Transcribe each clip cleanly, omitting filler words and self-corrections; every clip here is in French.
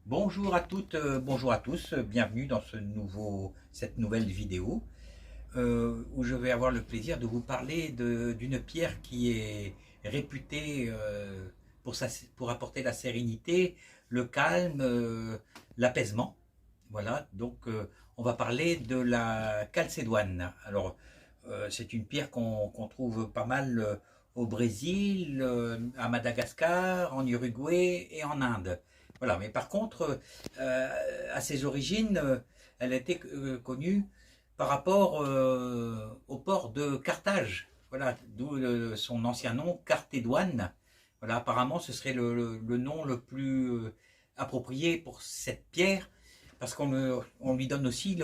Bonjour à toutes, bonjour à tous, bienvenue dans cette nouvelle vidéo où je vais avoir le plaisir de vous parler d'une pierre qui est réputée pour apporter la sérénité, le calme, l'apaisement. Voilà, donc on va parler de la calcédoine. Alors, c'est une pierre qu'on trouve pas mal au Brésil, à Madagascar, en Uruguay et en Inde. Voilà, mais par contre, à ses origines, elle a été connue par rapport au port de Carthage. Voilà, d'où son ancien nom, Cartédoine. Voilà, apparemment, ce serait le nom le plus approprié pour cette pierre, parce qu'on lui donne aussi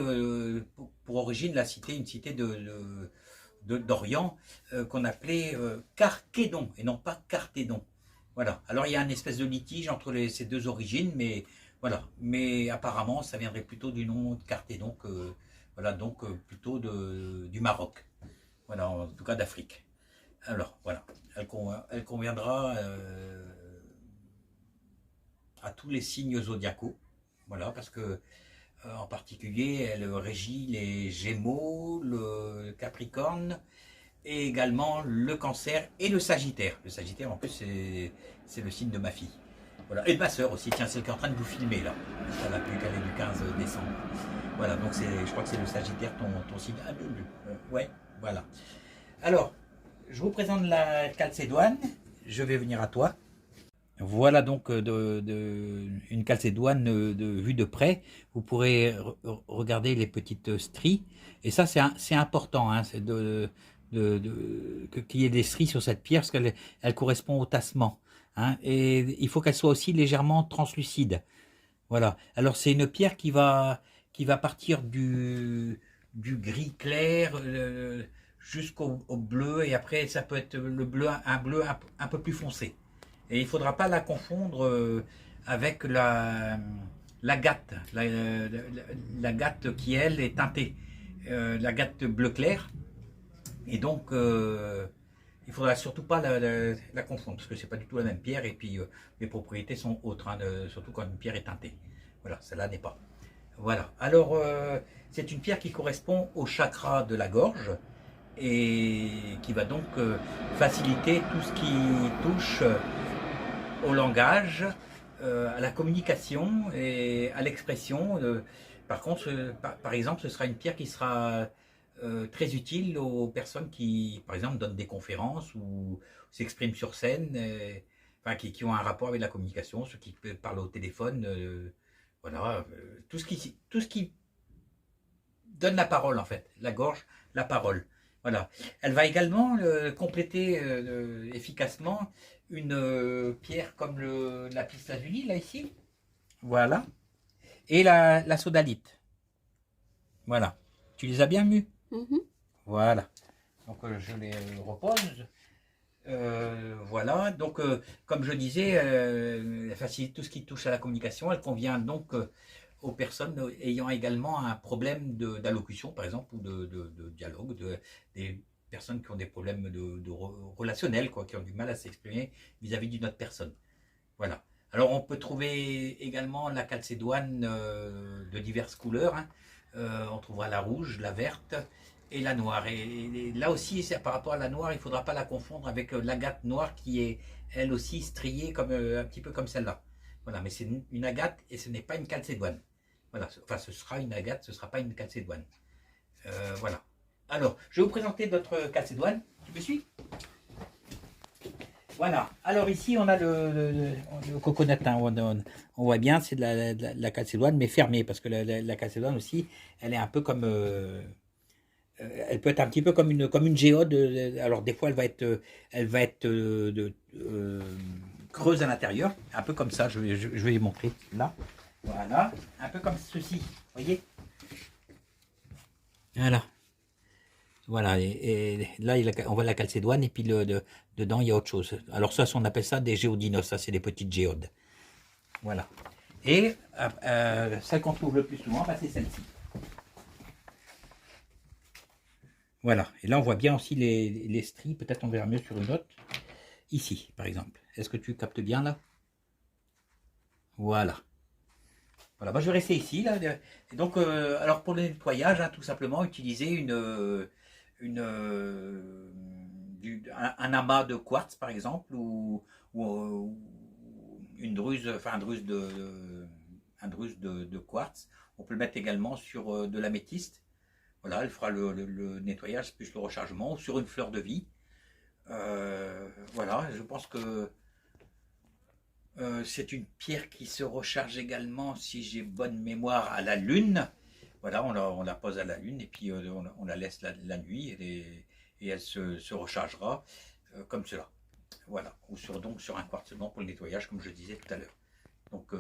pour origine une cité d'Orient qu'on appelait Carchédon et non pas Carthédon. Voilà. Alors il y a une espèce de litige entre ces deux origines, mais voilà. Mais apparemment, ça viendrait plutôt du nom de Carthédon que voilà, donc plutôt du Maroc. Voilà, en tout cas d'Afrique. Alors voilà, elle conviendra à tous les signes zodiacaux. Voilà, parce que en particulier, elle régit les Gémeaux, le Capricorne et également le Cancer et le Sagittaire. Le Sagittaire, en plus, c'est le signe de ma fille. Voilà. Et de ma soeur aussi, tiens, celle qui est en train de vous filmer là. Elle a pu caler du 15 décembre. Voilà, donc je crois que c'est le Sagittaire, ton signe. Ah, ouais, voilà. Alors, je vous présente la calcédoine. Je vais venir à toi. Voilà donc une calcédoine vue de près. Vous pourrez regarder les petites stries. Et ça, c'est important, hein, c'est qu'il y ait des stries sur cette pierre, parce qu'elle correspond au tassement. Hein, et il faut qu'elle soit aussi légèrement translucide. Voilà. Alors, c'est une pierre qui va partir du gris clair jusqu'au bleu. Et après, ça peut être un bleu un peu plus foncé. Et il ne faudra pas la confondre avec l'agate, l'agate qui, elle, est teintée. L'agate bleu clair. Et donc, il ne faudra surtout pas la confondre, parce que ce n'est pas du tout la même pierre, et puis les propriétés sont autres, hein, surtout quand une pierre est teintée. Voilà, celle-là n'est pas. Voilà. Alors, c'est une pierre qui correspond au chakra de la gorge, et qui va donc faciliter tout ce qui touche au langage, à la communication et à l'expression. Par contre, par exemple, ce sera une pierre qui sera très utile aux personnes qui, par exemple, donnent des conférences ou s'expriment sur scène, enfin, qui ont un rapport avec la communication, ceux qui parlent au téléphone, voilà, tout ce qui donne la parole en fait, la gorge, la parole. Voilà. Elle va également compléter efficacement une pierre comme le lapis lazuli, là ici. Voilà. Et la sodalite. Voilà. Tu les as bien mus. Mhm. Voilà. Donc je les repose. Voilà. Donc comme je disais, elle facilite tout ce qui touche à la communication. Elle convient donc aux personnes ayant également un problème d'allocution, par exemple, ou de dialogue, des personnes qui ont des problèmes relationnels, quoi, qui ont du mal à s'exprimer vis-à-vis d'une autre personne. Voilà. Alors on peut trouver également la calcédoine de diverses couleurs. Hein. On trouvera la rouge, la verte et la noire. Et là aussi, par rapport à la noire, il ne faudra pas la confondre avec l'agate noire qui est elle aussi striée comme, un petit peu comme celle-là. Voilà, mais c'est une agate et ce n'est pas une calcédoine. Voilà, enfin ce sera une agate, ce ne sera pas une calcédoine. Voilà. Alors, je vais vous présenter notre calcédoine. Tu me suis? Voilà. Alors ici, on a le coconut. Hein. On voit bien, c'est de la calcédoine, mais fermée, parce que la calcédoine aussi, elle est un peu comme... elle peut être un petit peu comme une géode. Alors des fois, elle va être creuse à l'intérieur, un peu comme ça. Je vais vous montrer là. Voilà, un peu comme ceci. Vous voyez? Voilà. Voilà, et là, on voit la calcédoine, et puis dedans, il y a autre chose. Alors ça, on appelle ça des géodinos, ça, c'est des petites géodes. Voilà. Et celle qu'on trouve le plus souvent, bah, c'est celle-ci. Voilà, et là, on voit bien aussi les stries, peut-être on verra mieux sur une autre. Ici, par exemple. Est-ce que tu captes bien, là? Voilà. Voilà, bah, je vais rester ici. Là. Et donc, alors pour le nettoyage, hein, tout simplement, utiliser une, un amas de quartz, par exemple, ou une druse, enfin un druse de quartz. On peut le mettre également sur de l'améthyste. Voilà, elle fera le nettoyage plus le rechargement, ou sur une fleur de vie. Voilà, je pense que c'est une pierre qui se recharge également, si j'ai bonne mémoire, à la lune. Voilà, on la pose à la lune et puis on la laisse la nuit et elle se rechargera comme cela. Voilà, ou donc sur un quartz blanc pour le nettoyage, comme je disais tout à l'heure. Donc,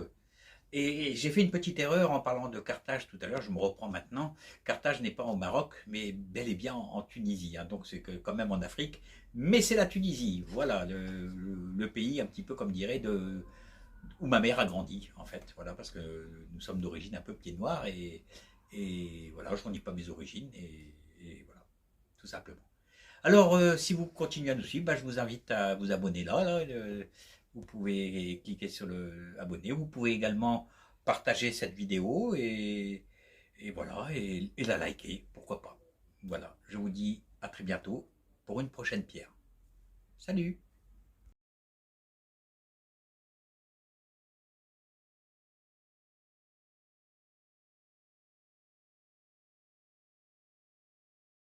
et j'ai fait une petite erreur en parlant de Carthage tout à l'heure, je me reprends maintenant. Carthage n'est pas au Maroc, mais bel et bien en Tunisie. Hein, donc c'est quand même en Afrique, mais c'est la Tunisie. Voilà, le pays un petit peu comme dirait où ma mère a grandi, en fait. Voilà, parce que nous sommes d'origine un peu pied noir et voilà, je ne dis pas mes origines et voilà, tout simplement. Alors, si vous continuez à nous suivre, bah, je vous invite à vous abonner là. Vous pouvez cliquer sur le abonner. Vous pouvez également partager cette vidéo et voilà, et la liker, pourquoi pas. Voilà, je vous dis à très bientôt pour une prochaine pierre. Salut!